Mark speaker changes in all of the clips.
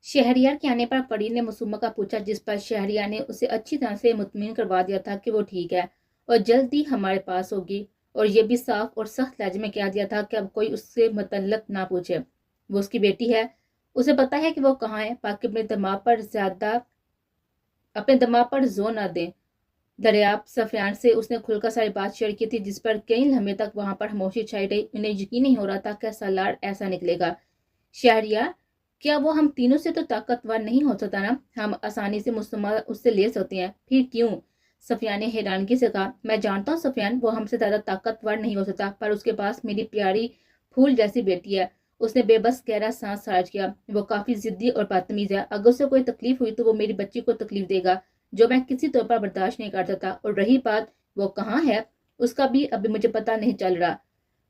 Speaker 1: शहरियार के आने पर परी ने मसूमा का पूछा, जिस पर शहरियार ने उसे अच्छी तरह से मुतमिन करवा दिया था कि वो ठीक है और जल्द ही हमारे पास होगी, और ये भी साफ और सख्त लहजे में कह दिया था कि अब कोई उससे मुतल्लक ना पूछे। वो उसकी बेटी है, उसे पता है कि वो कहाँ है, बाकी अपने दिमाग पर जोर ना दें। दरियाब सफियान से उसने खुलकर सारी बात शेयर की थी, जिस पर कई लम्हे तक वहां पर खामोशी छाई रही। उन्हें यकीन नहीं हो रहा था कि सलार ऐसा निकलेगा। शहरियार, क्या वो हम तीनों से तो ताकतवर नहीं हो सकता ना? हम आसानी से मुस्तमा उससे ले सकते हैं, फिर क्यों? सफियान ने हैरानगी से कहा, मैं जानता हूँ सफियान, वो हमसे ज्यादा ताकतवर नहीं हो सकता, पर उसके पास मेरी प्यारी फूल जैसी बेटी है। उसने बेबस गहरा सांस खारिज किया। वो काफी जिद्दी और बदतमीज है। अगर उसे कोई तकलीफ हुई तो वो मेरी बच्ची को तकलीफ देगा, जो मैं किसी तौर पर बर्दाश्त नहीं कर सकता। और रही बात वो कहाँ है, उसका भी अभी मुझे पता नहीं चल रहा।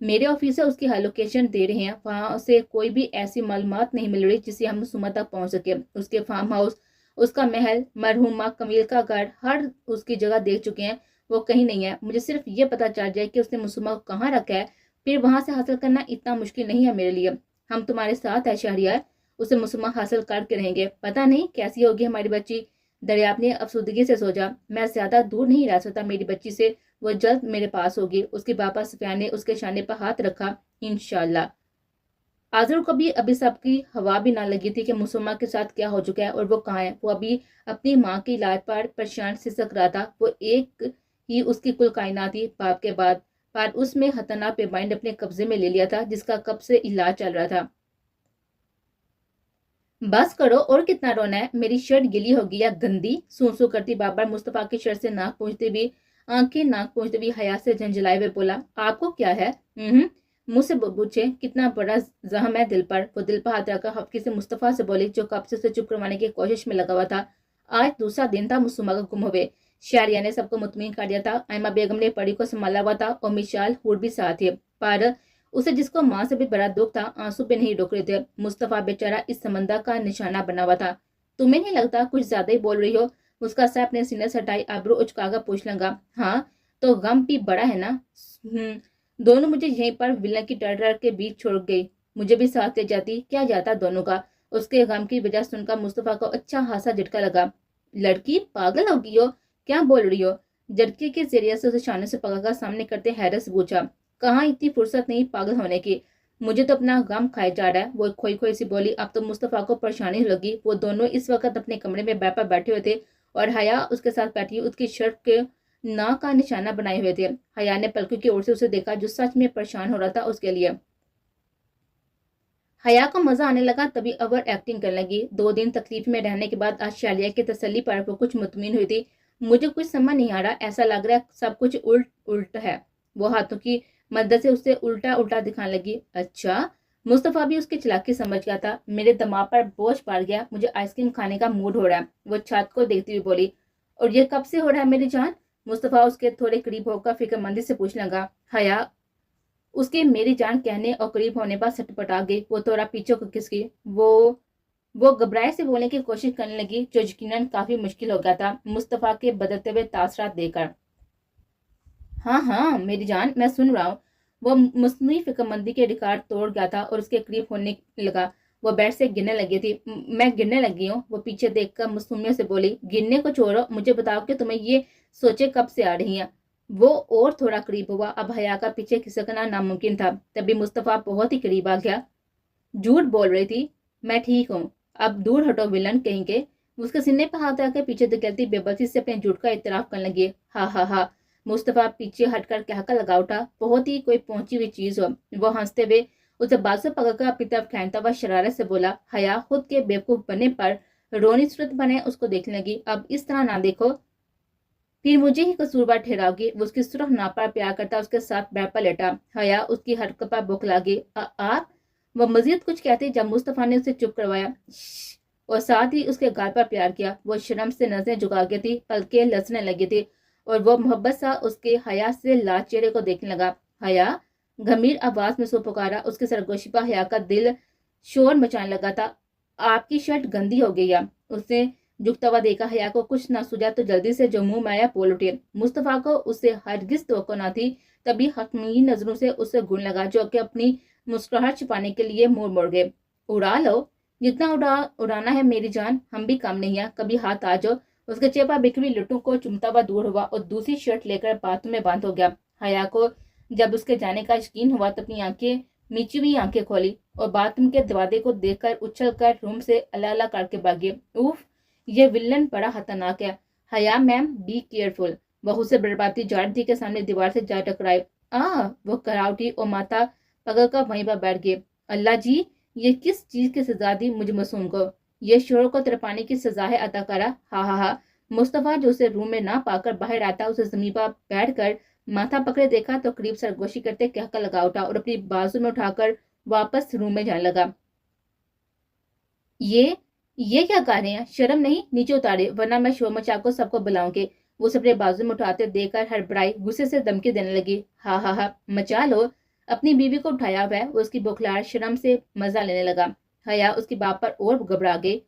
Speaker 1: मेरे ऑफिसर उसकी लोकेशन दे रहे हैं, वहां से कोई भी ऐसी मालूमात नहीं मिल रही जिससे हम सुमा तक पहुंच सके। उसके फार्म हाउस, उसका महल, मरहुमा कमील का घर, हर उसकी जगह देख चुके हैं, वो कहीं नहीं है। मुझे सिर्फ ये पता चल जाए कि उसने मुसुमा को कहाँ रखा है, फिर वहां से हासिल करना इतना मुश्किल नहीं है मेरे लिए। हम तुम्हारे साथ है शहरियार, उसे मुसुमा हासिल करके रहेंगे। पता नहीं कैसी होगी हमारी बच्ची। दरियाब ने अफसुदगी से सोचा, मैं ज्यादा दूर नहीं रह सकता मेरी बच्ची से, वो जल्द मेरे पास होगी। उसके पापा सुफियान ने उसके शाने पर हाथ रखा, इंशाल्लाह। आजर को भी अभी सबकी हवा भी ना लगी थी कि मुसम्मा के साथ क्या हो चुका है और वो कहाँ है। वो अभी अपनी माँ के इलाज पर परेशान सिसक रहा था। वो एक ही उसकी कुल कायनात थी बाप के बाद, पर उसमें खतरनाक पेमाइंड अपने कब्जे में ले लिया था, जिसका कब से इलाज चल रहा था। बस करो, और कितना रोना है? मेरी शर्ट गिली होगी या गंदी? सू सू करती बाबर मुस्तफा की शर्ट से नाक पहुंचते हुए, आंखें नाक पहुंचते हुए हया से झंझलाए हुए बोला, आपको क्या है? मुझसे पूछे, कितना बड़ा जख्म है दिल पर? वो दिल पर हाथ रखकर हफ्की से मुस्तफा से बोली, जो कब से उसे चुप करवाने की कोशिश में लगा हुआ था। आज दूसरा दिन था मुसुमा का गुम हुए। शारिया ने सबको मुतमिन कर दिया था। आयमा बेगम ने परी को संभाला हुआ था और मिशाल हुर भी साथ थे, पर उसे, जिसको मां से भी बड़ा दुख था, आंसू पे नहीं रुक रहे थे। मुस्तफा बेचारा इस समंदर का निशाना बना हुआ था। तुम्हें नहीं लगता कुछ ज्यादा ही बोल रही हो? उसका सर अपने सीने से हटाई आबरू उचकाकर पूछ लगा। हाँ, तो गम भी बड़ा है ना? दोनों मुझे यहीं पर विलन की डर के बीच छोड़ गई। मुझे भी साथ ले जाती, क्या जाता दोनों का। उसके गम की वजह सुनकर मुस्तफा को अच्छा खासा झटका लगा। लड़की पागल हो गई हो, क्या बोल रही हो? झटके के जरिए से उसे शाने से पकड़कर सामने करते हैरत से पूछा, कहाँ इतनी फुर्सत नहीं पागल होने की, मुझे तो अपना गम खाए जा रहा है। वो खोई खोई सी बोली। अब तो मुस्तफा को परेशानी लगी। वो दोनों इस वक्त अपने कमरे में बैठा बैठे हुए थे और हया उसके साथ बैठी उसकी शर्ट के नाक का निशाना बनाए हुए थे। हया ने पलकों की ओर से उसे देखा, जो सच में परेशान हो रहा था उसके लिए। हया को मजा आने लगा, तभी ओवर एक्टिंग करने लगी। 2 दिन तकलीफ में रहने के बाद आज शालिया की तसल्ली पर वो कुछ मुतमिन हुई थी। मुझे कुछ समझ नहीं आ रहा, ऐसा लग रहा है सब कुछ उल्ट उल्ट है। वो हाथों की मदद से उसे उल्टा उल्टा दिखाने लगी। अच्छा, मुस्तफा भी उसकी चालाकी समझ गया था। मेरे दिमाग पर बोझ पड़ गया, मुझे आइसक्रीम खाने का मूड हो रहा है। वो छत को देखती हुई बोली। और ये कब से हो रहा है मेरी जान? मुस्तफा उसके थोड़े करीब होकर फिक्रमंदी से पूछने लगा। हया उसके मेरी जान कहने और करीब होने पर सटपटा गई। वो थोड़ा पीछे को खिसकी। वो घबराए से बोलने की कोशिश करने लगी, जो यकीनन काफी मुश्किल हो गया था मुस्तफा के बदलते हुए तासरात देकर। हाँ हाँ मेरी जान, मैं सुन रहा हूँ। वो मसनूई फिक्रमंदी के रिकॉर्ड तोड़ गया था और उसके करीब होने लगा। वो बेड से गिरने लगी थी। मैं गिरने लगी हूँ, वो पीछे देखकर मसूमियत से बोली। गिरने को छोड़ो, मुझे बताओ कि तुम्हें ये सोचे कब से आ रही हैं? वो और थोड़ा करीब हुआ। अब हया का पीछे खिसकना नामुमकिन था। तभी मुस्तफा बहुत ही करीब आ गया। झूठ बोल रही थी, मैं ठीक हूँ। अब दूर हटो विलन कहीं के। उसके सीने पर हाथ रखकर पीछे धकेलती बेबसी से अपने झूठ का इतराफ करने लगी। हा हा हा। मुस्तफा पीछे हटकर कहकर लगा उठा, बहुत ही कोई पहुंची हुई चीज हो। वो हंसते हुए उसे बाजू पकड़कर अपनी तरफ खींचता हुआ शरारत से बोला। हया खुद के बेवकूफ बनने पर रोनी सूरत बने उसको देखने लगी। अब इस तरह ना देखो, फिर मुझे ही कसूरवार ठहराओगी। वो उसकी सुरख नापा प्यार करता उसके साथ बैठ पर लेटा। हया उसकी हरकत पर बौखला गई। आप? वह मजीद कुछ कहती जब मुस्तफा ने उसे चुप करवाया और साथ ही उसके गाल पर प्यार किया। वो शर्म से नजरें झुका गई थी, पलकें लसने लगी थी और वो मोहब्बत सा उसके हया से लाल चेहरे को देखने लगा। हया, गंभीर आवाज में सो पुकारा। उसके सरगोशी पर हया का दिल शोर मचाने लगा था। आपकी शर्ट गंदी हो गई है। उसने झुकता हुआ देखा। हया को कुछ ना सूझा तो जल्दी से जो मुंह में आया बोल उठी। मुस्तफा को उससे हरगिज तवक्को न थी, तभी हकमी नजरों से उसे घूरने लगा, जो कि अपनी मुस्कुराहट छुपाने के लिए मुंह मोड़ गए। उड़ा लो, جتنا اڑانا ہے میری جان، ہم بھی کم نہیں ہیں، کبھی ہاتھ آ جاؤ۔ اس کا چیپا بکھری لٹوں کو چمتا ہوا دور ہوا اور دوسری شرٹ لے کر باتھ روم میں بند ہو گیا۔ حیا کو جب اس کے جانے کا یقین ہوا تو اپنی آنکھیں میچی ہوئی آنکھیں کھولی اور باتھ روم کے دروازے کو دیکھ کر اچھل کر روم سے اللہ اللہ کر کے بھاگی۔ اوف، یہ ولن بڑا خطرناک ہے۔ حیا میم بی کیئرفل۔ بہو سے بربادی جارتی کے سامنے دیوار سے جا ٹکرائے۔ وہ کراوٹی اور ماتا پکڑ کر وہیں پر بیٹھ گئے۔ اللہ جی، یہ کس چیز کی سزا دی مجھے معصوم کو؟ یہ شوہر کو تڑپانے کی سزا ہے عطا کرا۔ ہا ہا ہا۔ مصطفیٰ جو اسے روم میں نہ پا کر باہر آتا اسے زمین پر بیٹھ کر ماتھا پکڑے دیکھا تو قریب سرگوشی کرتے کہکا لگا اٹھا اور اپنی بازو میں اٹھا کر واپس روم میں جانے لگا۔ یہ کیا کر رہے ہیں؟ شرم نہیں؟ نیچے اتارے ورنہ میں شور مچا کو سب کو بلاؤں گی۔ وہ اسے اپنے بازو میں اٹھاتے دیکھ کر ہڑبڑائی، غصے سے دھمکی دینے لگی۔ ہا ہا ہا، مچا لو، اپنی بیوی کو اٹھایا ہوا ہے۔ وہ اس کی بوکھلاہٹ شرم سے مزہ لینے لگا۔ حیا اس کی بات پر اور گھبرا گئی۔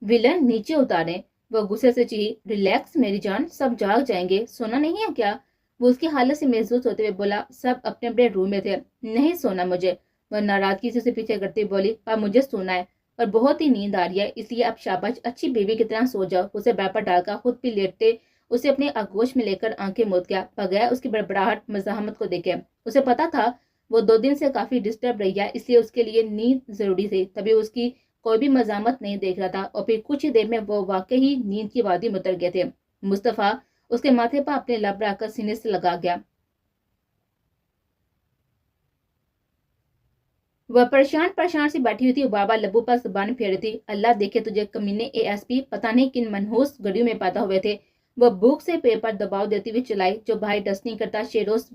Speaker 1: ولن نیچے اتارے، وہ غصے سے چیخی۔ ریلیکس میری جان، سب جاگ جائیں گے، سونا نہیں ہے کیا؟ وہ اس کی حالت سے محظوظ ہوتے ہوئے بولا۔ سب اپنے اپنے روم میں تھے، نہیں سونا مجھے۔ وہ ناراضگی سے اسے پیچھے کرتے بولی، پر مجھے سونا ہے اور بہت ہی نیند آ رہی ہے، اس لیے اب شاباش، اچھی بیوی کی طرح سو جاؤ۔ اسے بیڈ پر ڈال کر خود بھی لیٹتے اسے اپنے آغوش میں لے کر آنکھیں موند گیا، بغیر اس کی بڑبڑاہٹ مزاحمت کو دیکھے۔ اسے پتا تھا وہ 2 دن سے کافی ڈسٹرب رہی ہے، اس لیے اس کے لیے نیند ضروری تھی، تبھی اس کی کوئی بھی مزاحمت نہیں دیکھ رہا تھا اور پھر کچھ ہی دیر میں وہ واقعی نیند کی وادی میں اتر گئے تھے۔ مصطفیٰ اس کے ماتھے پر اپنے لب رکھ کر سینے سے لگا گیا۔ وہ پریشان سی بیٹھی ہوئی تھی اور بابا لبو پر زبان پھیر رہی تھی۔ اللہ دیکھے تجھے کمینے ASP، پتہ نہیں کن منحوس گھڑیوں میں پیدا ہوئے تھے۔ وہ بھوک سے پیٹ پر دباؤ دیتی ہوئی چلائی جو بھائی ڈسٹنگ کرتا شیروز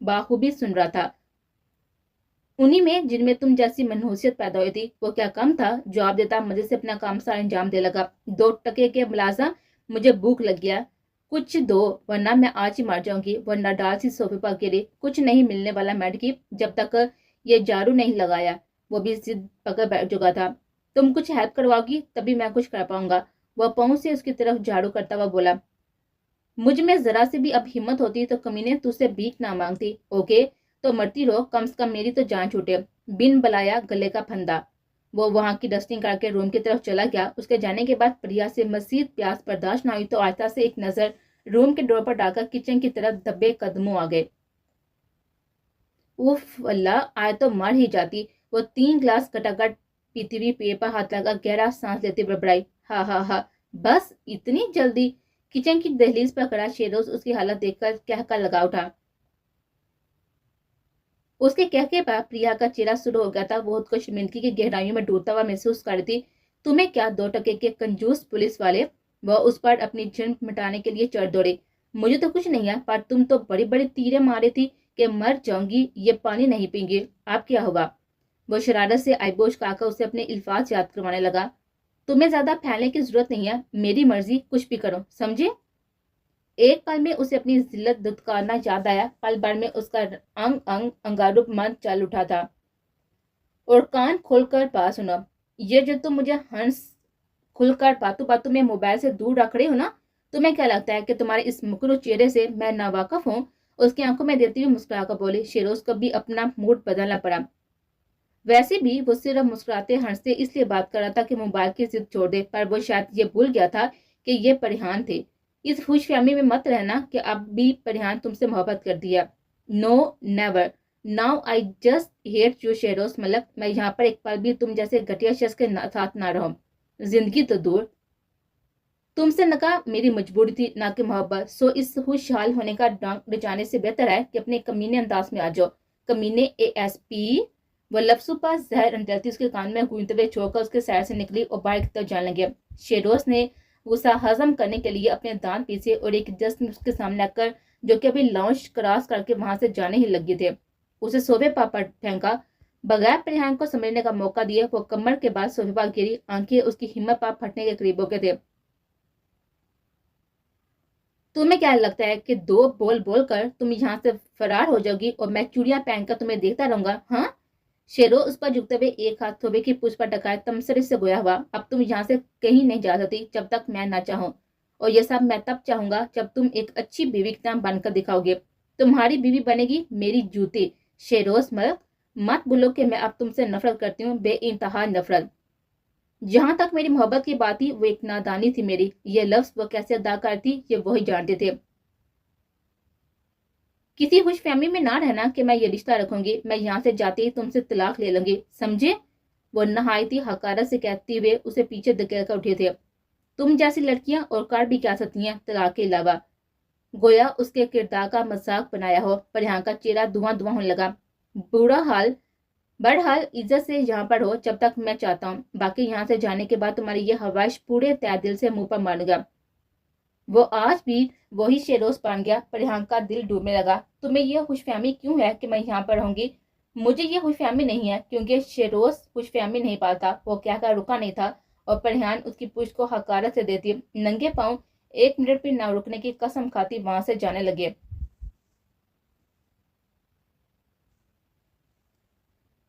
Speaker 1: باخوبی سن رہا تھا۔ انہی میں جن میں تم جیسی منحوسیت پیدا ہوئی تھی، وہ کیا کم تھا؟ جواب دیتا مزے سے اپنا کام سارا انجام دے لگا۔ 2 ٹکے کے ملازم، مجھے بھوک لگ گیا، کچھ دو ورنہ میں آج ہی مر جاؤں گی۔ ورنہ ڈال سی صوفے پر گری۔ کچھ نہیں ملنے والا میڈ کی، جب تک یہ جارو نہیں لگایا۔ وہ بھی ضد پکڑ بیٹھ چکا تھا۔ تم کچھ ہیلپ کرواؤ گی تبھی میں کچھ کر پاؤں گا۔ وہ پاؤں سے اس کی طرف جھاڑو کرتا ہوا بولا۔ مجھ میں ذرا سے بھی اب ہمت ہوتی تو کمینے تجھ سے بھیک نہ مانگتی۔ اوکے تو مرتی رہو، کم سے کم میری تو جان چھوٹے۔ بن بلایا گلے کا پھندا۔ وہ وہاں کی ڈسٹنگ کر کے روم کی طرف چلا گیا۔ اس کے جانے کے بعد پریا سے مزید پیاس برداشت نہ ہوئی تو آہستہ سے ایک نظر روم کے ڈور پر ڈال کر کچن کی طرف دبے قدموں آ گئے۔ اوف اللہ، آئے تو مر ہی جاتی۔ وہ 3 گلاس کٹاکٹ پیتی ہوئی پیٹ پر ہاتھ لگا گہرا سانس لیتی بڑبڑائی۔ ہا ہا ہا، بس اتنی جلدی؟ کچن کی دہلیز پر کھڑا شیروز اس کی حالت دیکھ کر کہکا لگا اٹھا۔ اس کے کہکے پر پریا کا چہرہ سرخ ہو گیا تھا۔ وہ خود کو شرمندگی کی گہرائیوں میں ڈوبتا ہوا محسوس کر رہی تھی۔ تمہیں کیا 2 ٹکے کے کنجوس پولیس والے؟ وہ اس پر اپنی جھنڈ مٹانے کے لیے چڑھ دوڑے۔ مجھے تو کچھ نہیں ہے، پر تم تو بڑی بڑی تیریں ماری تھی کہ مر جاؤں گی، یہ پانی نہیں پیں گی، اب کیا ہوگا؟ وہ شرارت سے آئیبوش کھا کر اسے اپنے الفاظ یاد کروانے لگا۔ تمہیں زیادہ پھیلنے کی ضرورت نہیں ہے، میری مرضی، کچھ بھی کرو، سمجھے؟ ایک پل میں اسے اپنی ذلت دھتکارنا یاد آیا۔ پل بھر میں اس کا انگارو من چل اٹھا تھا۔ اور کان کھول کر بات سنو، یہ جو تم مجھے ہنس کھل کر باتوں میں موبائل سے دور رکھ رہے ہو نا، تمہیں کیا لگتا ہے کہ تمہارے اس مکرو چہرے سے میں ناواقف ہوں؟ اس کی آنکھوں میں دیتی ہوئی مسکرا کر بولی۔ شیروز کو بھی اپنا موڈ بدلنا پڑا۔ ویسے بھی وہ صرف مسکراتے ہنستے اس لیے بات کر رہا تھا کہ موبائل کی ضد چھوڑ دے، پر وہ شاید یہ بھول گیا تھا کہ یہ پریحان تھے۔ اس خوش فہمی میں مت رہنا کہ اب بھی پریحان تم سے محبت کر دیا۔ No never, now I just hate you Sheroz Malik. میں یہاں پر ایک پل بھی تم جیسے گھٹیا شخص کے ساتھ نہ رہوں، زندگی تو دور۔ تم سے نکاح میری مجبوری تھی، نہ کہ محبت۔ سو اس خوشحال ہونے کا ڈانک رچانے سے بہتر ہے کہ اپنے کمینے انداز میں آ جاؤ۔ کمینے ASP۔ وہ لفظوں پر زہر انڈلتی اس کے کان میں گونجتے ہوئے چھوڑ کر اس کے سیر سے نکلی اور باہر کی طرف جانے لگے۔ شیروز نے غصہ ہضم کرنے کے لیے اپنے دانت پیسے اور ایک جسم اس کے سامنے رکھ کر جو کہ ابھی لاؤنج کراس کر کے وہاں سے جانے ہی لگے تھے، اسے صوفے پر پھینکا۔ بغیر پریحان کو سمجھنے کا موقع دیے وہ کمر کے بعد صوفے پر گری، آنکھیں اس کی ہمت پر پھٹنے کے قریب ہو گئے تھے۔ تمہیں کیا لگتا ہے کہ 2 بول بول کر تم یہاں سے فرار ہو جاؤ گی اور میں چوڑیاں پہن کر تمہیں دیکھتا رہوں گا؟ ہاں؟ شیرو اس پر جھکتے ہوئے ایک ہاتھ تھوبے کی پوچھ پر ٹکائے تمسری سے گویا ہوا۔ اب تم یہاں سے کہیں نہیں جا سکتی جب تک میں نہ چاہوں، اور یہ سب میں تب چاہوں گا جب تم ایک اچھی بیوی کی طرح بن کر دکھاؤ گے۔ تمہاری بیوی بنے گی میری جوتی۔ شیروز ملک، مت بولو کہ میں اب تم سے نفرت کرتی ہوں، بے انتہا نفرت۔ जहां तक मेरी मोहब्बत की बात थी, वो एक नादानी थी मेरी। ये लफ्ज वो कैसे अदा करती ये वही जानते थे। किसी खुश फहमी में ना रहना कि मैं ये रिश्ता रखूंगी, मैं यहाँ से जाते ही तुमसे तलाक ले लूंगी, समझे? वो नहायती हकारत से कहते हुए उसे पीछे धकेल कर उठे थे। तुम जैसी लड़कियां और कर भी क्या सकती हैं तलाक के अलावा? गोया उसके किरदार का मजाक बनाया हो। पर यहाँ का चेहरा धुआं धुआं होने लगा। बुरा हाल बहरहाल इज्जत से यहाँ पर हो जब तक मैं चाहता हूँ, बाकी यहाँ से जाने के बाद तुम्हारी ये हवाइश पूरे तय दिल से मुंह पर मारूंगा। वो आज भी वही शेरोज बन गया। पर यहाँ का दिल डूबने लगा। तुम्हें यह खुशफहमी क्यों है कि मैं यहाँ पर रहूंगी? मुझे ये खुशफहमी नहीं है, क्योंकि शेरोज खुशफहमी नहीं पाता। वो क्या कर रुका नहीं था और परिहान उसकी पुष्ट को हकारत से देती नंगे पांव 1 मिनट भी ना रुकने की कसम खाती वहां से जाने लगे।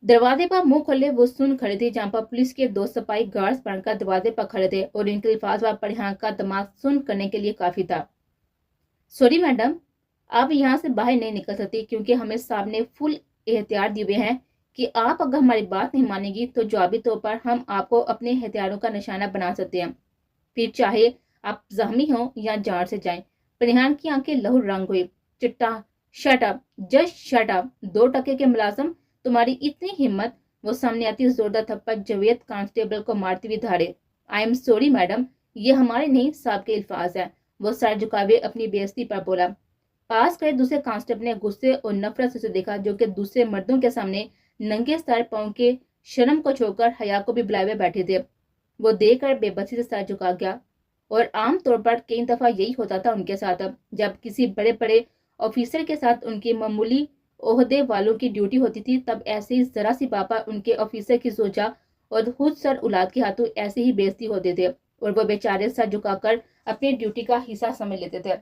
Speaker 1: दरवाजे पर मुंह खोले वो सुन खड़े थे, जहां पर पुलिस के 2 सिपाही गार्ड्स बनकर दरवाजे पर खड़े थे और इनके अल्फाज व परिहान का दिमाग सुन करने के लिए काफी था। सॉरी मैडम, आप यहाँ से बाहर नहीं निकल सकती, क्योंकि हमें सामने फुल एहतियात दिए हुए हैं कि आप अगर हमारी बात नहीं मानेगी तो जवाबी तौर पर हम आपको अपने हथियारों का निशाना बना सकते हैं, फिर चाहे आप जख्मी हो या जान से जाएं। परिहान की आंखें लहू रंग हुई। चिट्टा, shut up, just shut up. 2 टके के मुलाजिम, तुम्हारी इतनी हिम्मत? वो सामने आती जोरदार थप्पड़ जवेद कांस्टेबल को मारती हुई धारे। आई एम सॉरी मैडम, ये हमारे नहीं साहब के अल्फाज है। वो सर झुकावे अपनी बेइज्जती पर बोला। पास खड़े दूसरे कांस्टेबल ने गुस्से और नफरत से उसे देखा, जो कि दूसरे मर्दों के सामने नंगे सर पांव के शर्म को छोड़कर हया को भी बुलाए हुए बैठे थे। वो देखकर बेबसी से सर झुका गया। और आम तौर पर कई दफा यही होता था उनके साथ। जब किसी बड़े बड़े ऑफिसर के साथ उनकी मामूली ओहदे वालों की ड्यूटी होती थी, तब ऐसे ही जरा सी बापा उनके ऑफिसर की सोचा और खुद सर औलाद के हाथों ऐसे ही बेइज्जती होते थे और वो बेचारे सर झुकाकर अपनी ड्यूटी का हिस्सा समझ लेते थे।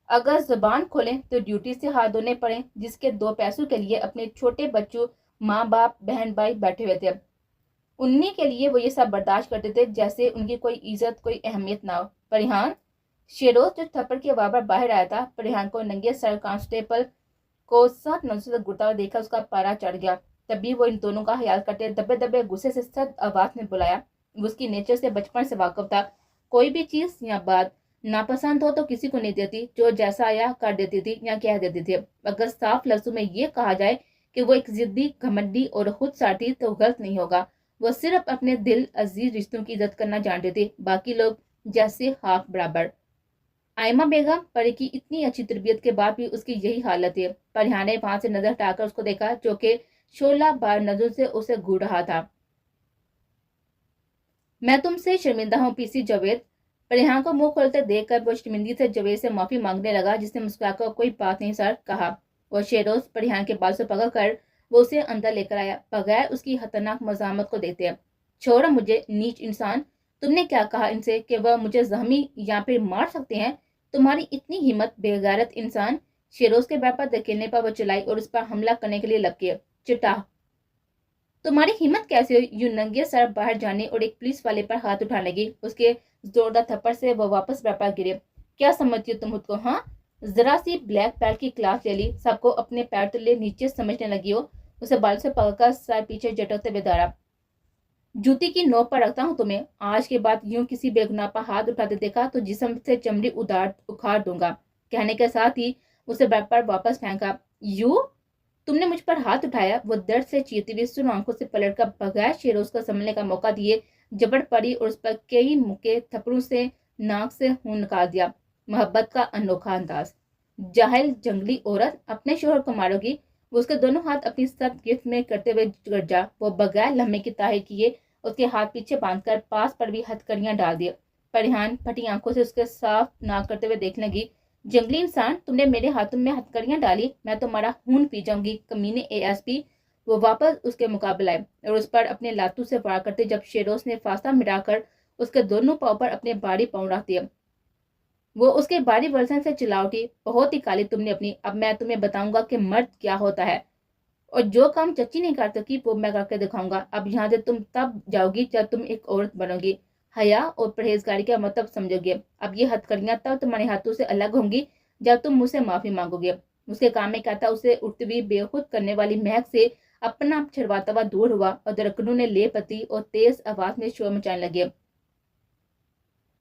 Speaker 1: अगर जुबान खोलें तो ड्यूटी से हाथ धोने पड़े, जिसके 2 पैसों के लिए अपने छोटे बच्चों, माँ बाप, बहन भाई बैठे हुए थे। उन्हीं के लिए वो ये सब बर्दाश्त करते थे जैसे उनकी कोई इज्जत, कोई अहमियत ना हो। परिहान, शेरोज जो थप्पड़ के वाबर बाहर आया था, परिहान को नंगे सर कांस्टेबल को 7 नजरों से घुरता हुआ देखा उसका पारा चढ़ गया। तभी वो इन दोनों का ख्याल करते दबे दबे गुस्से से सख्त आवाज में बुलाया। वो उसकी नेचर से बचपन से वाकिफ था। कोई भी चीज या बात नापसंद हो तो किसी को नहीं देती, जो जैसा आया कर देती थी या कह देती थी। अगर साफ लफ्जों में ये कहा जाए कि वो एक जिद्दी, घमंडी और खुद साथी, तो गलत नहीं होगा। वो सिर्फ अपने दिल अजीज रिश्तों की इज्जत करना जानते थे, बाकी लोग जैसे हाफ बराबर। आयमा बेगम परी की इतनी अच्छी तरबियत के बाद भी उसकी यही हालत है। परिहान ने वहां से नजर हटाकर उसको देखा, जो कि 16 बार नजरों से उसे घूर रहा था। मैं तुमसे शर्मिंदा हूँ पीसी जवेद। परिहान को मुंह खोलते देखकर वो शर्मिंदी से जवेद से माफी मांगने लगा, जिसने मुस्कुराकर कोई बात नहीं सर कहा। और शेरोज परिहान के बाल से पकड़कर वो उसे अंदर लेकर आया, बगैर उसकी खतरनाक मजामत को देते। छोड़ मुझे नीच इंसान, तुमने क्या कहा इनसे कि वह मुझे जख्मी या फिर मार सकते हैं? तुम्हारी इतनी हिम्मत बेगैरत इंसान। शेरोज के बैपर धकेलने पर वो चलाई और उस पर हमला करने के लिए लग गए। चिटा, तुम्हारी हिम्मत कैसे हुई यूं नंगे सर बाहर जाने और एक पुलिस वाले पर हाथ उठाने लगी? उसके जोरदार थप्पड़ से वो वापस बैपर गिरे। क्या समझती हो तुम खुद को? हाँ, जरा सी ब्लैक बेल्ट की क्लास ले ली, सबको अपने पैर तले नीचे समझने लगी हो। उसे बाल से पकड़कर सर पीछे झटकते हुए धारा। जूती की नोक पर रखता हूँ तुम्हें। आज के बाद यूं किसी बेगुनाह पर हाथ उठाते देखा तो जिस्म से चमड़ी उखाड़ दूंगा। कहने के साथ ही उसे बेड पर वापस फेंका। यू, तुमने मुझ पर हाथ उठाया? वो दर्द से चीरती हुई सुन आंखों से पलटकर बगैर शेरोज को संभलने का मौका दिए जबड़ पड़ी और उस पर कई मुक्के थप्पड़ों से नाक से खून निकाल दिया। मोहब्बत का अनोखा अंदाज। जाहिल जंगली औरत, अपने शोहर को मारोगी? वो उसके दोनों हाथ अपनी सख्त गिरफ्त में करते हुए गरजा। वो बगैर लम्हे की ताहे किए उसके हाथ पीछे बांधकर पास पर भी हथकड़ियां डाल दिए। परिहान फटी आंखों से उसके साफ नाक करते हुए देखने लगी। जंगली इंसान, तुमने मेरे हाथों में हथकड़ियां डाली, मैं तुम्हारा खून पी जाऊंगी, कमीने एएसपी। वो वापस उसके मुकाबले आए और उस पर अपने लातू से वार करते जब शेरोज ने फांसा मिटाकर उसके दोनों पाँव पर अपने बारी पाँव रख दिए। वो उसके बारी वर्जन से चिल्ला उठी। बहुत ही काली तुमने अपनी, अब मैं तुम्हें बताऊंगा कि मर्द क्या होता है और जो काम चच्ची नहीं कर सकी वो मैं करके दिखाऊंगा। अब यहाँ से तुम तब जाओगी जब तुम एक औरत बनोगी, हया और परहेजगारी का मतलब समझोगे। अब ये हथकड़ियां तब तुम्हारे हाथों से अलग होंगी जब तुम मुझसे माफी मांगोगे। उसके काम में कहता उसे उठती हुई बेखुद करने वाली महक से अपना आप छड़वाता हुआ दूर हुआ और दरकनों ने ले पति और तेज आवाज में शोर मचाने लगे।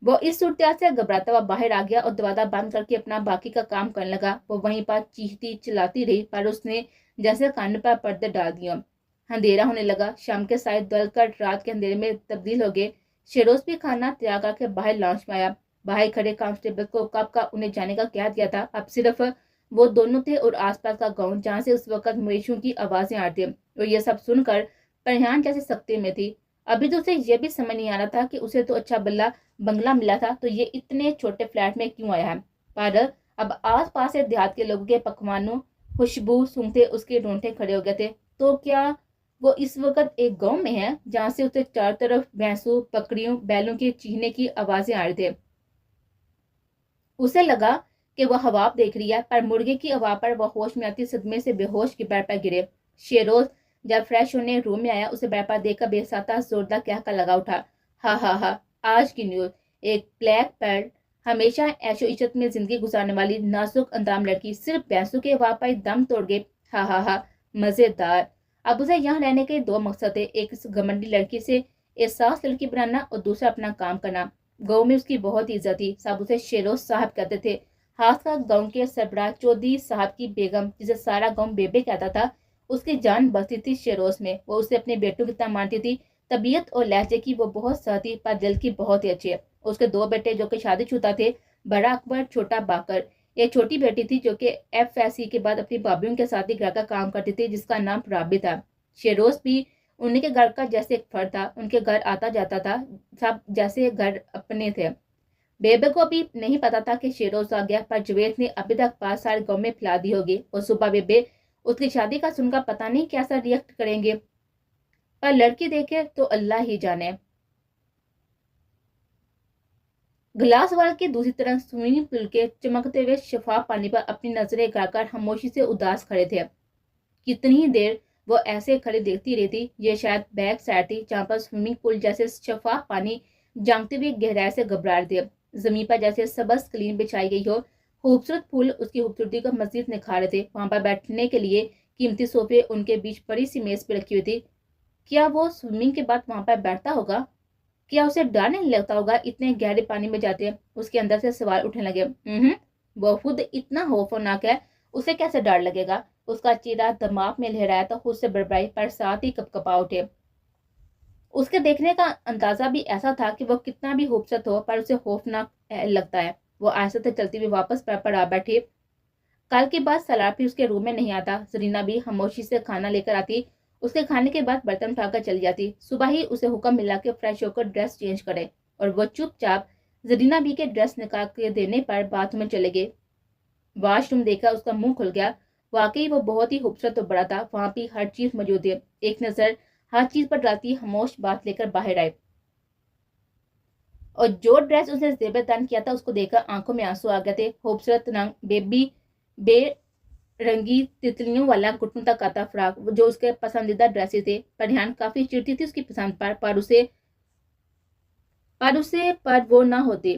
Speaker 1: वो इस सूरत से घबराता हुआ बाहर आ गया और दरवाजा बंद करके अपना बाकी का काम करने लगा। वो वहीं पर चीखती चिल्लाती रही, पर उसने जैसे कान पर पर्दे डाल दिया। अंधेरा होने लगा, शाम के साए दलकर रात के अंधेरे में तब्दील हो गए। शेरोज भी खाना तैयार करके बाहर लॉन्च में आया। बाहर खड़े कांस्टेबल को कब का उन्हें जाने का क्या दिया था। अब सिर्फ वो दोनों थे और आसपास का गांव, जहाँ से उस वक्त मवेशियों की आवाजें आ रही थी। और ये सब सुनकर परिहान जैसे सख्ते में थी। अभी तो उसे ये भी समझ नहीं आ रहा था कि उसे तो अच्छा बल्ला बंगला मिला था, तो ये इतने छोटे फ्लैट में क्यों आया है। पर अब आस पास से देहात के लोगों के पकवानों खुशबू सूंघते उसके रोंगटे खड़े हो गए थे। तो क्या वो इस वक्त एक गांव में है जहाँ से उसे चारों तरफ भैंसों, बकरियों, बैलों के चीखने की आवाजें आ रही थे। उसे लगा कि वह हवा देख रही है, पर मुर्गे की आवाज पर वह होश में आती सदमे से बेहोश की बेड पर गिरे। शेरोज जब फ्रेश होने रूम में आया, उसे बेड पर देखकर बेसाता जोरदार कहकर लगा उठा, हा हा हा, आज की न्यूज, एक ब्लैक पर्ल, हमेशा ऐशो इज्जत में जिंदगी गुजारने वाली नाजुक अंदाम लड़की सिर्फ भैंसों के आवाज पर दम तोड़ गई। हा हा हा, मजेदार। अब उसे यहाँ रहने के दो मकसद थे, एक इस घमंडी लड़की से एहसास लड़की बनाना और दूसरा अपना काम करना। गाँव में उसकी बहुत इज्जत थी, सब उसे शेरोज साहब कहते थे। खासकर गाँव के सरबराह चौधरी साहब की बेगम, जिसे सारा गाँव बेबे कहता था, उसकी जान बसती थी शेरोज में। वो उसे अपने बेटों की तरह मानती थी। तबीयत और लहजे की वो बहुत सहती, पर दिल की बहुत ही अच्छी है। उसके दो बेटे जो कि शादीशुदा थे, बड़ा अकबर, छोटा बाकर। एक छोटी बेटी थी जो कि FSC के बाद अपनी भाभीयों के साथ ही घर का काम करती थी, जिसका नाम राबी था। शेरोज भी उनके घर का जैसे एक फर्द था, उनके घर आता जाता था, सब जैसे घर अपने थे। बेबे को अभी नहीं पता था कि शेरोज आ गया, पर जवेद ने अभी तक बात सारे गाँव में फैला दी होगी। और सुबह बेबे उसकी शादी का सुनकर पता नहीं कैसा रिएक्ट करेंगे, पर लड़की देखे तो अल्लाह ही जाने। ग्लास वाल की दूसरी तरफ स्विमिंग पूल के चमकते हुए शफाफ पानी पर अपनी नजरें गाकर खामोशी से उदास खड़े थे। कितनी ही देर वो ऐसे खड़े देखती रहती। ये शायद बैक साइड थी, जहाँ पर स्विमिंग पूल जैसे शफाफ पानी जानते हुए गहराई से घबरा रहे थे। जमीन पर जैसे सबस कलीन बिछाई गई हो, खूबसूरत फूल उसकी खूबसूरती को मजीद निखार रहे थे। वहां पर बैठने के लिए कीमती सोफे उनके बीच बड़ी सी मेज पे रखी हुई थी। क्या वो स्विमिंग के बाद वहां पर बैठता होगा? क्या उसे डर नहीं लगता होगा इतने गहरे पानी में जाते हैं? उसके अंदर से सवाल उठने लगे। वो खुद इतना खौफनाक है, उसे कैसे डर लगेगा? उसका चेहरा दिमाग में लहराया तो खुद से बड़बड़ाई, पर साथ ही कपकपा उठे। उसके देखने का अंदाजा भी ऐसा था कि वो कितना भी खूबसूरत हो, पर उसे खौफनाक लगता है। वो आहिस्ते से चलती हुई वापस पर आ बैठी। कल के बाद सलार भी उसके रूम में नहीं आता। जरीना भी खामोशी से खाना लेकर आती। उसके खाने के बाद बर्तन उठाकर चली जाती। सुबह ही उसे हुक्म मिला के फ्रेश होकर ड्रेस चेंज करे, और वो चुपचाप जरीना भी के ड्रेस निकाल के देने पर बाथरूम में चले गए। वॉशरूम देखा, उसका मुंह खुल गया। वाकई वो बहुत ही खूबसूरत और बड़ा था। वहां भी हर चीज मौजूद है। एक नजर हर चीज पर डालती खामोश बात लेकर बाहर आए, और जो ड्रेस उसने जेब दान किया था उसको देखकर आंखों में आंसू आ गए थे। खूबसूरत रंग बेबी बेरंगी तितलियों वाला घुटनों तक आता फ्रॉक, जो उसके पसंदीदा ड्रेसेस थे। परिहान काफी चिढ़ती थी उसकी पसंद पर वो ना होती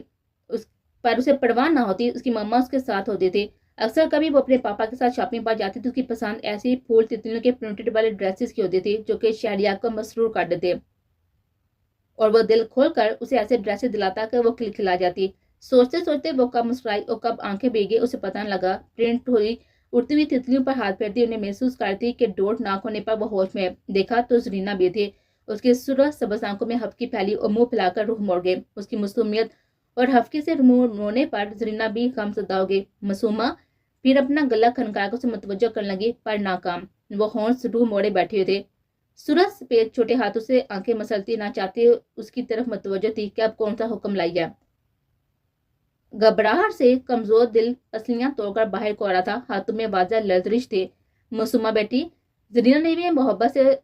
Speaker 1: उस पर उसे परवाह ना होती। उसकी मम्मा उसके साथ होती थी। अक्सर कभी वो अपने पापा के साथ शॉपिंग पर जाती थी। उसकी पसंद ऐसी फूल तितलियों के प्रिंटेड वाले ड्रेसेस की होती थी, जो कि शहरिया को मसरूर कर देते, और वो दिल खोलकर उसे ऐसे ड्रेसेस दिलाता कि वो खिलखिला जाती। सोचते सोचते वो कब मुस्कुराई और कब आंखें भीगी, उसे पता न लगा। प्रिंट हुई उड़ती हुई तितलियों पर हाथ फेरती उन्हें महसूस करती कि डोट नाक होने पर वो होश में देखा तो जरीना भी थी। उसकी सूरज सबज आंखों में हफ्की फैली और मुंह फैलाकर रूह मोड़ गए। उसकी मासूमियत और हफ्की से मुंह मोड़ने पर जरीना भी गमज़दा हो गई। मासूमा फिर अपना गला खनकाकर उसे मुतवज्जो करने लगी, पर नाकाम। वो होंठ रूह मोड़े बैठे हुए थे। सूरज सफेद छोटे हाथों से आंखें मसलती ना चाहते उसकी तरफ मुतवज्जो थी कि अब कौन सा हुक्म लाई जाए। घबराहट से कमजोर दिल पसलियां तोड़कर बाहर को आ रहा था। हाथों में वाजा लर्जिश थे। मासूमा बेटी, जरीना ने भी मोहब्बत से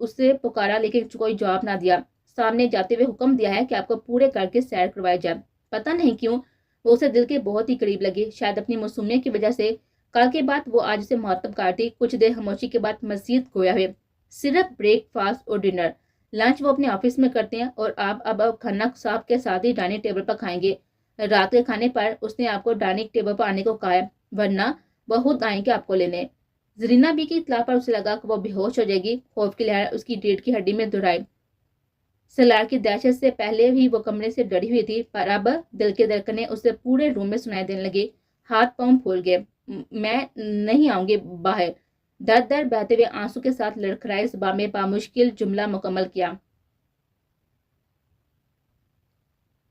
Speaker 1: उससे पुकारा, लेकिन कोई जवाब ना दिया। सामने जाते हुए हुक्म दिया है कि आपको पूरे घर की सैर करवाई जाए। पता नहीं क्यों वो उसे दिल के बहुत ही करीब लगी। शायद अपनी मासूमियत की वजह से कल के बाद वो आज उसे मुहत्तब करती। कुछ देर खामोशी के बाद मस्जिद गोया हुए। सिर्फ ब्रेकफास्ट और डिनर, लंच वो अपने ऑफिस में करते हैं, और आप अब खाना साहब के साथ ही डाइनिंग टेबल पर खाएंगे। रात के खाने पर उसने आपको डाइनिंग टेबल पर आने को कहा है, वरना वो खुद आएंगे आपको लेने। जरीना बी की इत्तला पर उसे लगा कि वो बेहोश हो जाएगी। खौफ की लहर उसकी रीढ़ की हड्डी में दोहराई। सलार की दहशत से पहले ही वो कमरे से डरी हुई थी, पर अब दिल के धड़कनें उसे पूरे रूम में सुनाई देने लगी। हाथ पांव फूल गए। मैं नहीं आऊंगी बाहर। दर दर बहते हुए आंसू के साथ लड़खड़ाई जुबान में बामुश्किल जुमला मुकम्मल किया।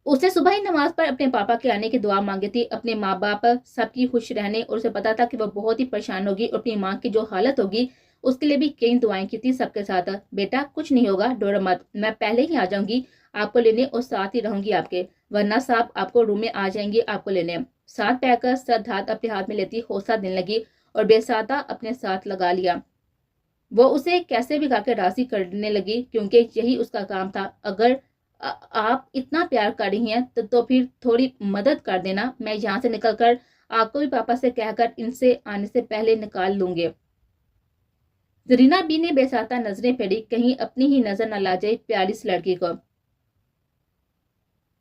Speaker 1: उसने सुबह ही नमाज पर अपने पापा के आने की दुआ मांगी थी, अपने माँ बाप सबकी खुश रहने, और उसे पता था कि वह बहुत ही परेशान होगी और अपनी माँ की जो हालत होगी उसके लिए भी कई दुआएं की थी सबके साथ। बेटा कुछ नहीं होगा, डरो मत, मैं पहले ही आ जाऊंगी आपको लेने और साथ ही रहूंगी आपके, वरना साहब आपको रूम में आ जाएंगे आपको लेने। साथ पैकर सद हाथ अपने हाथ में लेती हौसला देने लगी और बेसाता अपने साथ लगा लिया। वो उसे कैसे भी खाकर राजी करने लगी, क्योंकि यही उसका काम था। अगर आप इतना प्यार कर रही हैं तो फिर थोड़ी मदद कर देना, मैं यहाँ से निकलकर आपको भी पापा से कहकर इनसे आने से पहले निकाल लूंगे। जरीना बी ने बेसाता नजरें फेरी, कहीं अपनी ही नजर न ला जाए प्यारी सी लड़की को।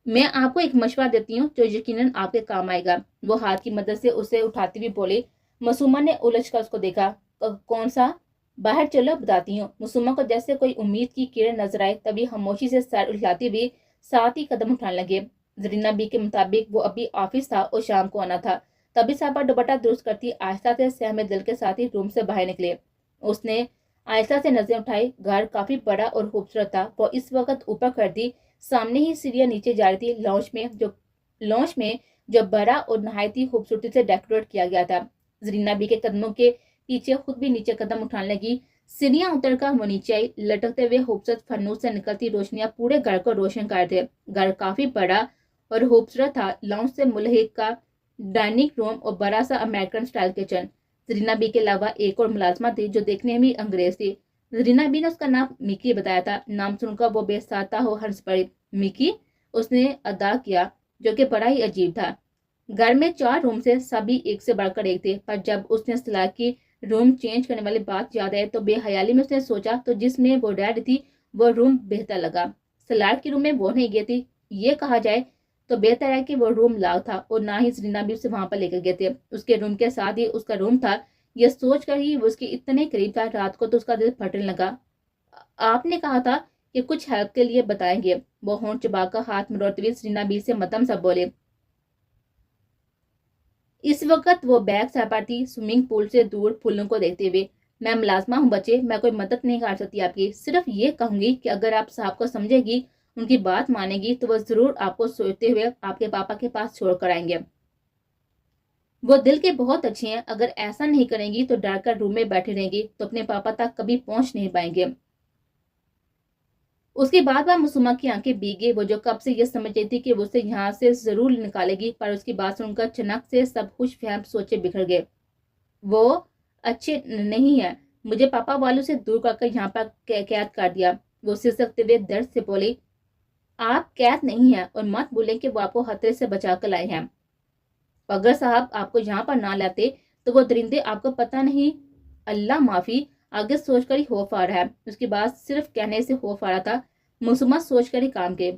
Speaker 1: मैं आपको एक मशवरा देती हूँ जो यकीनन आपके काम आएगा, वो हाथ की मदद से उसे उठाती हुई बोली। मासूमा ने उलझ कर उसको देखा। कौन सा? बाहर चलो बताती हूँ। मासूमा को जैसे कोई उम्मीद की किरण नजर आए, तभी खामोशी से सर उठाती हुई साथ ही कदम उठाने लगे। जरीना बी के मुताबिक वो अभी ऑफिस था और शाम को आना था। तभी साहबा दुपट्टा दुरुस्त करती आहिस्ता से सहमे दिल के साथ ही रूम से बाहर निकले। उसने आहिस्ता से नजरें उठाई। घर काफी बड़ा और खूबसूरत था। वो इस वक्त ऊपर कर दी सामने ही सीढ़ियां नीचे जा रही थी। लॉन्च में जो बड़ा और नहायत ही खूबसूरती से डेकोरेट किया गया था। जरीना बी के कदमों के पीछे खुद भी नीचे कदम उठाने लगी। सीढ़ियां उतर कर वो नीचे आई। लटकते हुए खूबसूरत फन्नूस से निकलती रोशनियां पूरे घर को रोशन कर थे। घर काफी बड़ा और खूबसूरत था। लॉन्च से मुल्हिक का डाइनिंग रूम और बड़ा सा American style kitchen. Zarina Bi के अलावा एक और मुलाजमा थी जो देखने में अंग्रेज थी। जरीना बी ने उसका नाम मिकी बताया था। नाम सुनकर वो बेसाता हो हंस पड़ी। मिकी? उसने अदा किया, जो कि बड़ा ही अजीब था। घर में 4 रूम से सभी एक से बढ़कर एक थे, पर जब उसने सलाह की रूम चेंज करने वाली बात याद आई तो बेहयाली में उसने सोचा तो जिसमें वो रह रही थी वो रूम बेहतर लगा। सलाद के रूम में वो नहीं गई थी, ये कहा जाए तो बेहतर है कि वो रूम लाल था और ना ही जरीना भी उसे वहां पर लेकर गए थे। उसके रूम के साथ ही उसका रूम था। यह सोचकर ही वो उसके इतने करीब था, रात को तो उसका दिल फटने लगा। आपने कहा था कि कुछ हेल्प के लिए बताएंगे। वो होंठ चबाकर हाथ मरोड़ते हुए जरीना बी से मदम सा बोले। इस वक्त वो बैग सहपाती स्विमिंग पूल से दूर फूलों को देखते हुए। मैं मुलाजमा हूँ बच्चे, मैं कोई मदद नहीं कर सकती आपकी। सिर्फ ये कहूंगी कि अगर आप साहब को समझेगी, उनकी बात मानेगी, तो वो जरूर आपको सोचते हुए आपके पापा के पास छोड़ कर आएंगे। वो दिल के बहुत अच्छे हैं। अगर ऐसा नहीं करेंगी तो डर कर रूम में बैठे रहेंगी तो अपने पापा तक कभी पहुंच नहीं पाएंगे। उसके बाद वह मासूमा की आंखें भीग गई। वो जो कब से ये समझ रही थी कि वो उसे यहाँ से जरूर निकालेगी, पर उसकी बात सुनकर चनक से सब कुछ फहम सोचे बिखर गए। वो अच्छे नहीं है। मुझे पापा वालों से दूर करके यहाँ पर कैद कर दिया। वो सिसकते हुए दर्द से बोली। आप कैद नहीं है और मत बोलें कि वो आपको खतरे से बचा कर लाए हैं। अगर साहब आपको यहाँ पर ना लाते तो वो दरिंदे आपको पता नहीं। अल्लाह माफी, आगे सोचकर ही खौफ आ रहा है। उसकी बात सिर्फ कहने से खौफ आ रहा था। मासूमा सोचकर ही काम के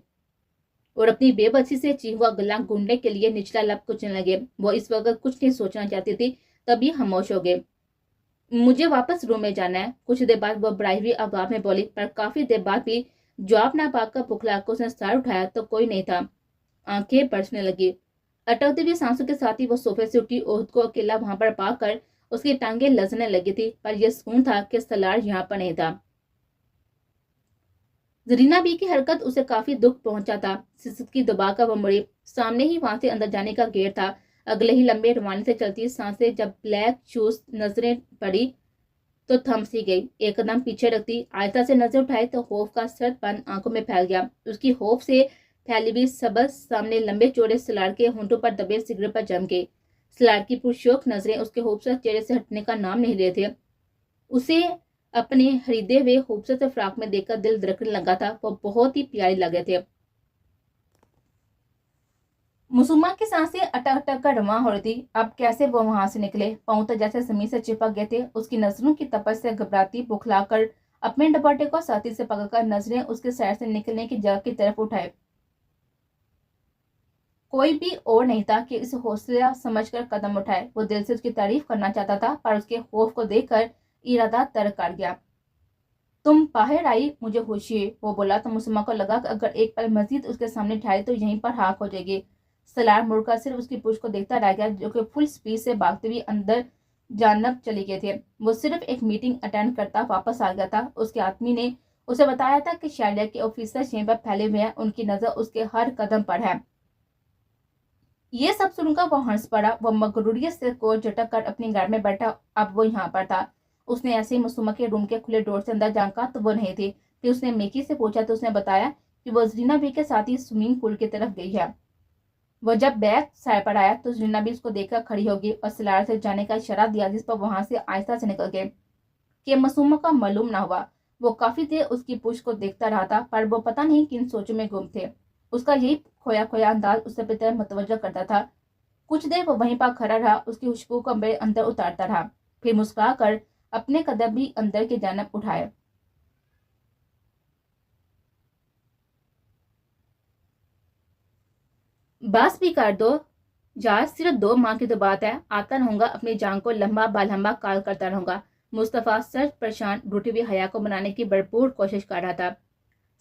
Speaker 1: और अपनी बेबसी से चीहुआ गला गूंदने के लिए निचला लब कुचलने लगे। वो इस वक्त कुछ नहीं सोचना चाहती थी, तभी खामोश हो गए। मुझे वापस रूम में जाना है। कुछ देर बाद वो बढ़ाई हुई आवाज में बोली, पर काफी देर बाद भी जवाब ना पाकर बुखला कर उसने सर उठाया तो कोई नहीं था। आंखें बरसने लगी। अटकती हुई सांसों के साथ ही वो सोफे से उठी और को अकेला वहां पर पाकर उसकी टांगे लजने लगी थी, पर यह सुकून था कि सलार यहाँ पर नहीं था। जरीना बी की हरकत उसे काफी दुख पहुंचा था। सिसकी दबाकर वो मुड़ी। सामने ही वहां से अंदर जाने का गेट था। अगले ही लंबे रवाने से चलती सांसें जब ब्लैक शूज नजरें पड़ी तो थम सी गई। एक कदम पीछे रखती आयता से नजर उठाई तो खौफ का सर्दपन आंखों में फैल गया। उसकी खौफ से फैली हुई सबस सामने लंबे चौड़े सलार के होंठों पर दबे सिगरेट पर जम गई। सलार की पुरशौक नजरें उसके खूबसूरत चेहरे से हटने का नाम नहीं ले थे। उसे अपने खरीदे हुए खूबसूरत फ्रॉक में देखकर दिल धड़कने लगा था। वो बहुत ही प्यारे लगे थे। मासूमा की सांसें अटक अटक कर रवां हो रही थी। अब कैसे वो वहां से निकले? पांव तो जैसे जमीन से चिपक गए थे। उसकी नजरों की तपश से घबराती बुखलाकर अपने दुपट्टे को साथी से पकड़कर नजरें उसके सैर से निकलने की जगह की तरफ उठाए। کوئی بھی اور نہیں تھا کہ اسے حوصلہ سمجھ کر قدم اٹھائے. وہ دل سے اس کی تعریف کرنا چاہتا تھا پر اس کے خوف کو دیکھ کر ارادہ ترک کر گیا. تم باہر آئی مجھے خوشی ہے، وہ بولا. تو مسلمہ کو لگا کہ اگر ایک پل مزید اس کے سامنے ٹھہری تو یہیں پر ہلاک ہو جائے گی. سلار مڑ کر صرف اس کی پشت کو دیکھتا رہ گیا جو کہ فل سپیڈ سے بھاگتے ہوئے اندر جانب چلی گئے تھے. وہ صرف ایک میٹنگ اٹینڈ کرتا واپس آ گیا تھا. اس کے آدمی نے اسے بتایا تھا کہ شالیہ کے آفیسرز یہیں پر پھیلے ہوئے ہیں، ان کی نظر اس کے ہر قدم پر ہے. یہ سب سن کر وہ ہنس پڑا. وہ مغروریت سے کوٹ جھٹک کر اپنی گاڑی میں بیٹھا. اب وہ یہاں پر تھا. اس نے ایسے ہی مسلمہ کے روم کے کھلے ڈور سے اندر جھانکا تو وہ نہیں تھی. پھر اس نے میکی سے پوچھا تو اس نے بتایا کہ وہ زرینا بی کے ساتھ ہی سوئمنگ پول کی طرف گئی ہے. وہ جب بیگ سائے پر آیا تو زرینا بی اس کو دیکھ کر کھڑی ہوگی اور سلار سے جانے کا اشارہ دیا جس پر وہاں سے آہستہ سے نکل گئے. کہ مسلمہ کا معلوم نہ ہوا. وہ کافی دیر اس کی پشت کو دیکھتا رہا تھا پر وہ پتہ نہیں کن سوچوں میں گم تھے. اس کا یہی کھویا کھویا انداز اسے اپنی طرف متوجہ کرتا تھا. کچھ دیر وہ وہیں پر کھڑا رہا. اس کی خوشبو کو میرے اندر اتارتا رہا. پھر مسکرا کر اپنے قدم بھی اندر کی جانب اٹھائے. بس بھی کر دو جاج، صرف 2 ماہ کی تو بات ہے. آتا رہوں گا، اپنی جان کو لمبا بالہمبا کال کرتا رہوں گا. مصطفیٰ سر پریشان روٹی ہوئی حیا کو بنانے کی بھرپور کوشش کر رہا تھا.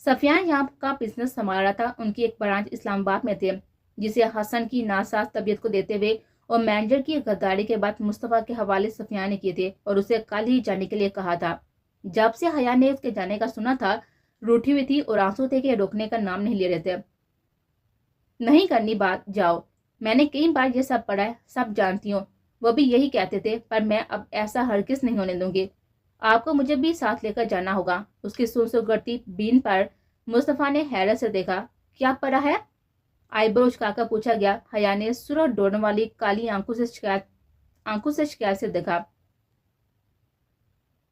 Speaker 1: سفیان یہاں کا بزنس سنبھال رہا تھا. ان کی ایک برانچ اسلام آباد میں تھے جسے حسن کی ناساز طبیعت کو دیتے ہوئے اور مینیجر کی غداری کے بعد مصطفیٰ کے حوالے سفیان نے کیے تھے اور اسے کل ہی جانے کے لیے کہا تھا. جب سے حیا نے اس کے جانے کا سنا تھا روٹھی ہوئی تھی اور آنسو تھے کہ روکنے کا نام نہیں لے رہے تھے. نہیں کرنی بات، جاؤ. میں نے کئی بار یہ سب پڑھا ہے، سب جانتی ہوں. وہ بھی یہی کہتے تھے پر میں اب ایسا ہرگز نہیں ہونے دوں گی. آپ کو مجھے بھی ساتھ لے کر جانا ہوگا. اس کی سرسگڑتی بین پر مصطفیٰ نے حیرت سے دیکھا. کیا پڑھا ہے؟ آئیبرو اچکا کر پوچھا گیا. حیا نے سرخ ڈوروں والی کالی آنکھوں سے شکایت سے دیکھا.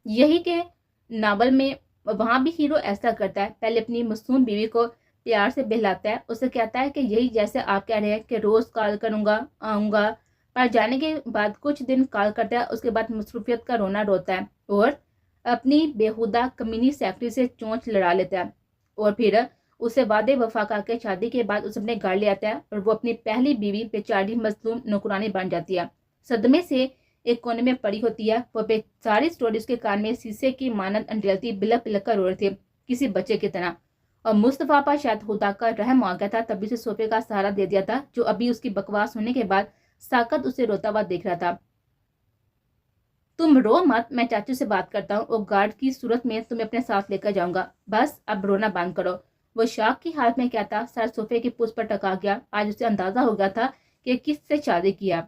Speaker 1: یہی کہ ناول میں وہاں بھی ہیرو ایسا کرتا ہے، پہلے اپنی معصوم بیوی کو پیار سے بہلاتا ہے، اسے کہتا ہے کہ یہی جیسے آپ کہہ رہے ہیں کہ روز کال کروں گا، آؤں گا، پر جانے کے بعد کچھ دن کال کرتا ہے، اس کے بعد مصروفیت کا رونا روتا ہے اور اپنی بےہودہ کمینی سیکرٹری سے چونچ لڑا لیتا ہے اور پھر اسے وعدے وفا کر کے شادی کے بعد اسے اپنے گھر لے آتا ہے اور وہ اپنی پہلی بیوی بیچاری مظلوم نوکرانی بن جاتی ہے. صدمے سے ایک کونے میں پڑی ہوتی ہے. وہ بیچاری سٹوری اس کے کان میں شیشے کی مانند انڈیلتی بلک بلک کر رو رہی تھی کسی بچے کی طرح. اور مصطفیٰ پر شاید خدا کا رحم آ گیا تھا تبھی سے صوفے کا سہارا دے دیا تھا جو ابھی اس کی بکواس ہونے کے بعد ساکت اسے روتا ہوا دیکھ رہا تھا. تم رو مت، میں چاچو سے بات کرتا ہوں اور گارڈ کی صورت میں تمہیں اپنے ساتھ لے کر جاؤں گا. بس اب رونا بند کرو. وہ شاک کی حالت میں کیا تھا، سر صوفے کی پشت پر ٹکا گیا. آج اسے اندازہ ہو گیا تھا کہ کس سے شادی کیا.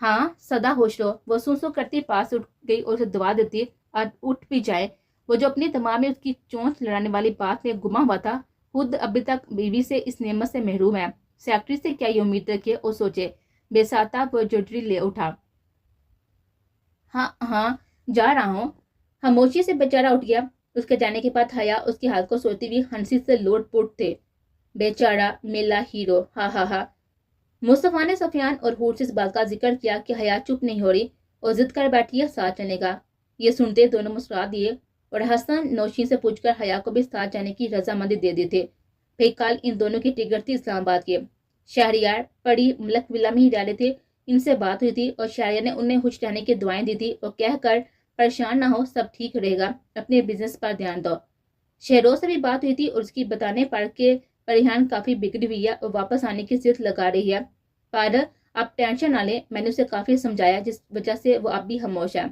Speaker 1: ہاں سدا ہوش رہو. وہ سو کرتی پاس اٹھ گئی اور اسے دعا دیتی اور اٹھ بھی جائے. وہ جو اپنی دماغ میں اس کی چونچ لڑانے والی بات میں گما ہوا تھا، خود ابھی تک بیوی سے اس نعمت سے محروم ہے. سیکرٹری سے کیا یہ امید رکھے اور سوچے. بے ساتا وہ جوٹری لے اٹھا. ہاں جا رہا ہوں. خاموشی سے بیچارہ اٹھ گیا. اس کے جانے کے بعد حیا اس کی حالت کو سوچتی ہوئی ہنسی سے لوٹ پوٹ تھے. بیچارہ میلا ہیرو، ہاں ہاں ہاں. مصطفیٰ نے سفیان اور حور سے اس بات کا ذکر کیا کہ حیا چپ نہیں ہو رہی اور ضد کر بیٹھی ہے ساتھ چلنے کا. یہ سنتے دونوں مسکرا دیے اور حسن نوشین سے پوچھ کر حیا کو بھی ساتھ جانے کی رضامندی دے دی تھی. پھر کل ان دونوں کی ٹکٹ تھی اسلام آباد کی. شہریار پڑی ملک ولا میں ہی رہ رہے تھے. ان سے بات ہوئی تھی اور شہریار نے انہیں خوش رہنے کی دعائیں دی تھی اور کہہ کر پریشان نہ ہو، سب ٹھیک رہے گا، اپنے بزنس پر دھیان دو. شہروز سے بھی بات ہوئی تھی اور اس کی بتانے پر کہ پریحان کافی بگڑی ہوئی ہے اور واپس آنے کی ضد لگا رہی ہے. پر آپ ٹینشن نہ لیں، میں نے اسے کافی سمجھایا جس وجہ سے وہ اب بھی خاموش ہے.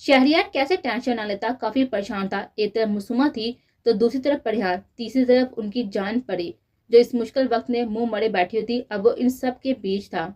Speaker 1: شہریار کیسے ٹینشن نہ لیتا، کافی پریشان تھا. ایک طرف مسومہ تھی تو دوسری طرف پریحان، تیسری طرف ان کی جان پڑی جو اس مشکل وقت میں منہ مڑے بیٹھی ہوتی. اب وہ ان سب کے بیچ تھا.